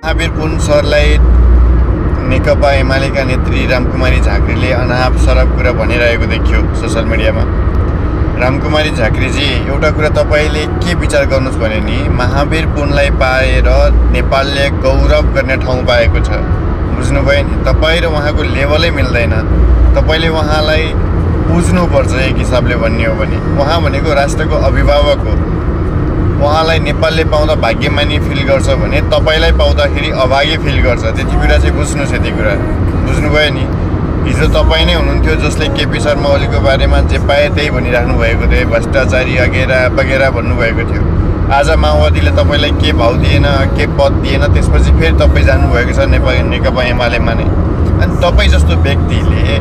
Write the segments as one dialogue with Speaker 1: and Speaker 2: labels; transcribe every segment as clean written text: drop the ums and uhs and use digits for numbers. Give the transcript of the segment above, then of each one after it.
Speaker 1: महावीर पुन सरलाई नेकपा एमालेका नेत्री रामकुमारी झाँक्रीले अनाप शराब कुरा भनिरहेको देखियो सोसल मिडियामा। रामकुमारी झाँक्रीजी, एउटा कुरा तपाईँले के विचार गर्नुहोस् भने नि, महावीर पुनलाई पाएर नेपालले गौरव गर्ने ठाउँ पाएको छ। बुझ्नुभयो नि? तपाईँ र उहाँको लेभलै मिल्दैन। तपाईँले उहाँलाई बुझ्नुपर्छ एक हिसाबले भन्ने हो भने। उहाँ भनेको राष्ट्रको अभिभावक हो। उहाँलाई नेपालले पाउँदा भाग्यमानी फिल गर्छ भने तपाईँलाई पाउँदाखेरि अभागी फिल गर्छ। त्यति कुरा चाहिँ बुझ्नुहोस्। यति कुरा बुझ्नुभयो नि? हिजो तपाईँ नै हुनुहुन्थ्यो जसले केपी शर्मा ओलीको बारेमा जे पाए त्यही भनिराख्नु भएको थियो, भ्रष्टाचारी अगेरा बगेरा भन्नुभएको थियो। आज माओवादीले तपाईँलाई के भाउ दिएन, के पद दिएन, त्यसपछि फेरि तपाईँ जानुभएको छ नेकपा एमालेमा नै। अनि तपाईँ जस्तो व्यक्तिले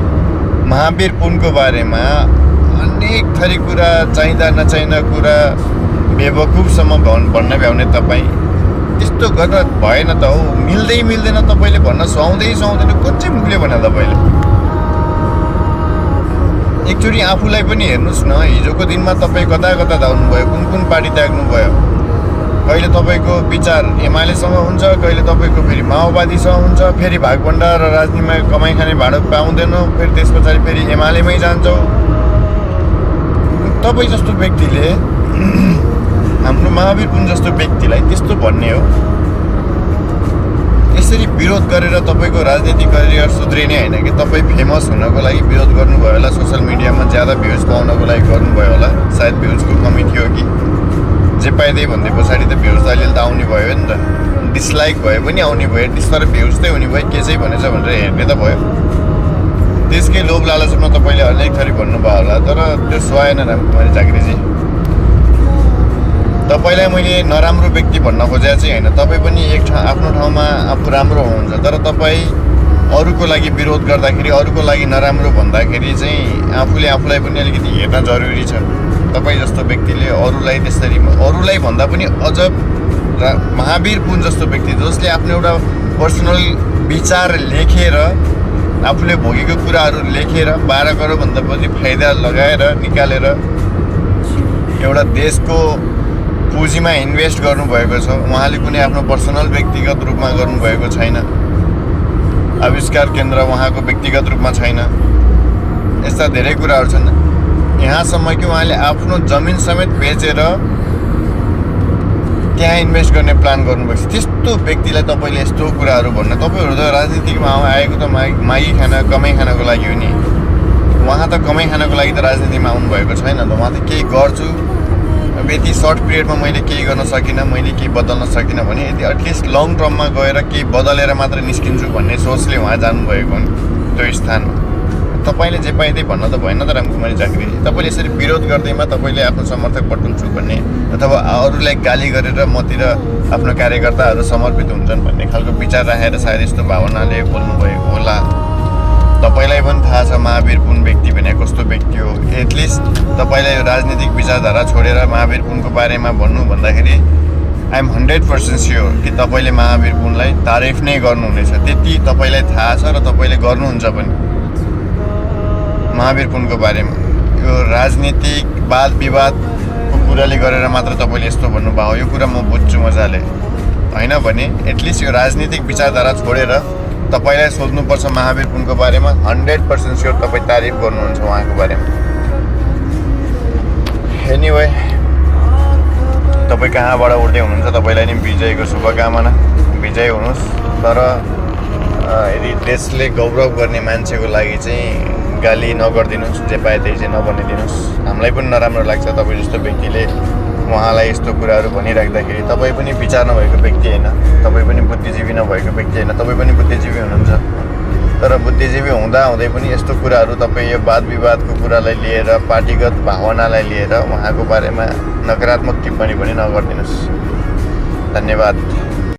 Speaker 1: महावीर पुनको बारेमा अनेक थरी कुरा, चाहिँदा नचाहिँदा कुरा, बेवकुफसम्म भन्न भ्याउने तपाईँ त्यस्तो गर्न भएन त हौ। मिल्दैन तपाईँले भन्न सुहाउँदैन। कुन चाहिँ मुखले भने तपाईँले? एकचोटि आफूलाई पनि हेर्नुहोस् न। हिजोको दिनमा तपाईँ कता धाउनुभयो, कुन पार्टी त्याग्नुभयो? कहिले तपाईँको विचार एमालेसँग हुन्छ, कहिले तपाईँको फेरि माओवादीसँग हुन्छ, फेरि भागभण्डा र राजनीतिमा कमाइ खाने भाँडो पाउँदैनौ, फेरि त्यस पछाडि फेरि एमालेमै जान्छौ। तपाईँ जस्तो व्यक्तिले हाम्रो महावीर पुन जस्तो व्यक्तिलाई त्यस्तो भन्ने हो? यसरी विरोध गरेर तपाईँको राजनीतिक करियर सुध्रिने होइन कि तपाईँ फेमस हुनको लागि विरोध गर्नुभयो होला, सोसल मिडियामा ज्यादा भ्युज पाउनको लागि गर्नुभयो होला। सायद भ्युजको कमी थियो कि जे पाइदिए भन्दै पछाडि त भ्युज त अलिअलि त आउने भयो नि त। डिसलाइक भए पनि आउने भयो, तर भ्युज चाहिँ हुने भयो। के चाहिँ भनेछ भनेर हेर्ने त भयो। त्यसकै लोभ लालचमा तपाईँले अनेक थरी भन्नुभयो होला, तर त्यो सुहाएन रामकुमारी झाँक्रीजी। तपाईँलाई मैले नराम्रो व्यक्ति भन्न खोजेको चाहिँ होइन। तपाईँ पनि आफ्नो ठाउँमा आफू राम्रो हुनुहुन्छ, तर तपाईँ अरूको लागि विरोध गर्दाखेरि, अरूको लागि नराम्रो भन्दाखेरि चाहिँ आफूलाई पनि अलिकति हेर्न जरुरी छ। तपाईँ जस्तो व्यक्तिले अरूलाई त्यसरी, अरूलाई भन्दा पनि अझ महावीर पुन जस्तो व्यक्ति जसले आफ्नो एउटा पर्सनल विचार लेखेर, आफूले भोगेको कुराहरू लेखेर 12 करोडभन्दा बढी फाइदा लगाएर निकालेर एउटा देशको पुँजीमा इन्भेस्ट गर्नुभएको छ। उहाँले कुनै आफ्नो पर्सनल व्यक्तिगत रूपमा गर्नुभएको छैन। आविष्कार केन्द्र उहाँको व्यक्तिगत रूपमा छैन। यस्ता धेरै कुराहरू छन्। यहाँसम्म कि उहाँले आफ्नो जमिन समेत बेचेर त्यहाँ इन्भेस्ट गर्ने प्लान गर्नुभएको छ। त्यस्तो व्यक्तिलाई तपाईँले यस्तो कुराहरू भन्न, तपाईँहरू त राजनीतिमा आएको त मागी खान, कमाइ खानको लागि हो नि। उहाँ त कमाइ खानको लागि त राजनीतिमा आउनुभएको छैन त। उहाँ त केही गर्छु, यति सर्ट पिरियडमा मैले केही गर्न सकिनँ, मैले केही बदल्न सकिनँ भने यदि एटलिस्ट लङ टर्ममा गएर केही बदलेर मात्र निस्किन्छु भन्ने सोचले उहाँ जानुभएको हो नि त्यो स्थानमा। तपाईँले जे पाइदिए भन्न त भएन त रामकुमारी झाँक्री। तपाईँले यसरी विरोध गर्दैमा तपाईँले आफ्नो समर्थक बटुल्छु भन्ने अथवा अरूलाई गाली गरेर मतिर आफ्नो कार्यकर्ताहरू समर्पित हुन्छन् भन्ने खालको विचार राखेर सायद यस्तो भावनाले बोल्नुभएको होला। तपाईँलाई पनि थाहा छ महावीर पुन व्यक्ति भने कस्तो व्यक्ति हो। एटलिस्ट तपाईँलाई राजनीतिक विचारधारा छोडेर महावीर पुनको बारेमा भन्नु भन्दाखेरि आई एम 100% स्योर कि तपाईँले महावीर पुनलाई तारिफ नै गर्नुहुनेछ। त्यति तपाईँलाई थाहा छ र तपाईँले गर्नुहुन्छ पनि महावीर पुनको बारेमा। यो राजनीतिक वाद विवादको कुराले गरेर मात्र तपाईँले यस्तो भन्नुभयो, यो कुरा म बुझ्छु मजाले। होइन भने एटलिस्ट यो राजनीतिक विचारधारा छोडेर तपाईँलाई सोध्नुपर्छ महावीर पुनको बारेमा। 100% स्योर तपाईँ तारिफ गर्नुहुन्छ उहाँको बारेमा। एनिवे, तपाईँ कहाँबाट उठ्दै हुनुहुन्छ, तपाईँलाई नि विजयको शुभकामना। विजय हुनुहोस्। तर यदि देशले गौरव गर्ने मान्छेको लागि चाहिँ गाली नगरिदिनुहोस्, जे पाए त्यही चाहिँ नभनिदिनुहोस्। हामीलाई पनि नराम्रो लाग्छ तपाईँ जस्तो व्यक्तिले उहाँलाई यस्तो कुराहरू भनिराख्दाखेरि। तपाईँ पनि विचार नभएको व्यक्ति होइन, तपाईँ पनि बुद्धिजीवी नभएको व्यक्ति होइन। तपाईँ पनि बुद्धिजीवी हुनुहुन्छ, तर बुद्धिजीवी हुँदाहुँदै पनि यस्तो कुराहरू तपाईँ यो वाद विवादको कुरालाई लिएर, पार्टीगत भावनालाई लिएर उहाँको बारेमा नकारात्मक टिप्पणी पनि नगरिदिनुहोस्। धन्यवाद।